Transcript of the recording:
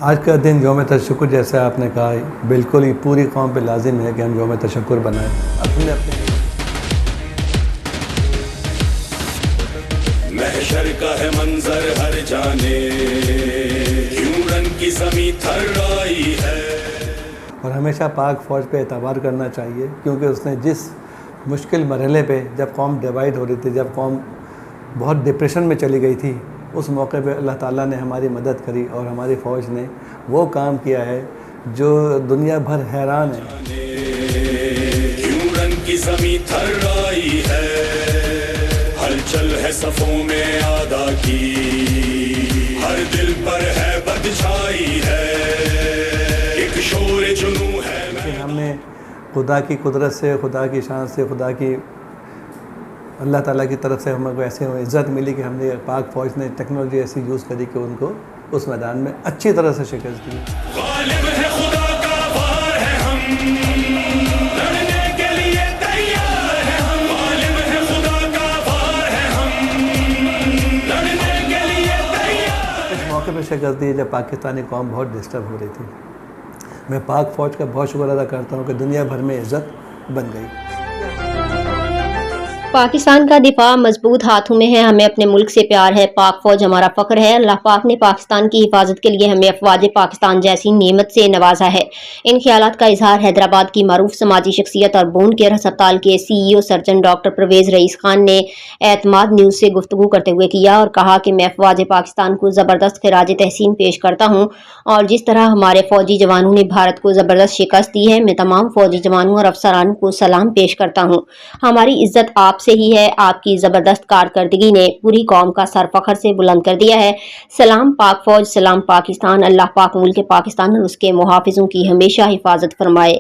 آج کا دن یوم تشکر جیسا آپ نے کہا بالکل ہی پوری قوم پہ لازم ہے کہ ہم یوم تشکر بنائیں اپنے محشر کا ہے منظر ہر جانے کیوں رن کی زمین تھر آئی ہے. اور ہمیشہ پاک فوج پہ اعتبار کرنا چاہیے کیونکہ اس نے جس مشکل مرحلے پہ جب قوم ڈیوائیڈ ہو رہی تھی، جب قوم بہت ڈپریشن میں چلی گئی تھی، اس موقع پہ اللہ تعالیٰ نے ہماری مدد کری اور ہماری فوج نے وہ کام کیا ہے جو دنیا بھر حیران ہے. کیوں رن کی زمین تھر آئی ہے، ہلچل ہے صفوں میں آدھا کی، ہر دل پر ہے بد چھائی ہے، ایک شور جنوں ہے. لیکن ہم نے خدا کی قدرت سے، خدا کی شان سے، خدا کی اللہ تعالیٰ کی طرف سے ہمیں کو ایسے عزت ملی کہ ہم نے پاک فوج نے ٹیکنالوجی ایسی یوز کری کہ ان کو اس میدان میں اچھی طرح سے شکست دی. غالب ہے خدا کا وار ہے، ہم لڑنے کے لیے تیار ہیں، ہم غالب ہے خدا کا وار ہے، ہم لڑنے کے لیے تیار. اس موقع پہ شکست دی جب پاکستانی قوم بہت ڈسٹرب ہو رہی تھی. میں پاک فوج کا بہت شکر ادا کرتا ہوں کہ دنیا بھر میں عزت بن گئی. پاکستان کا دفاع مضبوط ہاتھوں میں ہے، ہمیں اپنے ملک سے پیار ہے، پاک فوج ہمارا فخر ہے. اللہ پاک نے پاکستان کی حفاظت کے لیے ہمیں افواج پاکستان جیسی نعمت سے نوازا ہے. ان خیالات کا اظہار حیدرآباد کی معروف سماجی شخصیت اور بون کیئر ہسپتال کے CEO سرجن ڈاکٹر پرویز رئیس خان نے اعتماد نیوز سے گفتگو کرتے ہوئے کیا اور کہا کہ میں افواج پاکستان کو زبردست خراج تحسین پیش کرتا ہوں اور جس طرح ہمارے فوجی جوانوں نے بھارت کو زبردست شکست دی ہے، میں تمام فوجی جوانوں اور افسران کو سلام پیش کرتا ہوں. ہماری عزت آپ سے ہی ہے، آپ کی زبردست کارکردگی نے پوری قوم کا سر فخر سے بلند کر دیا ہے. سلام پاک فوج، سلام پاکستان. اللہ پاک ملک پاکستان اور اس کے محافظوں کی ہمیشہ حفاظت فرمائے.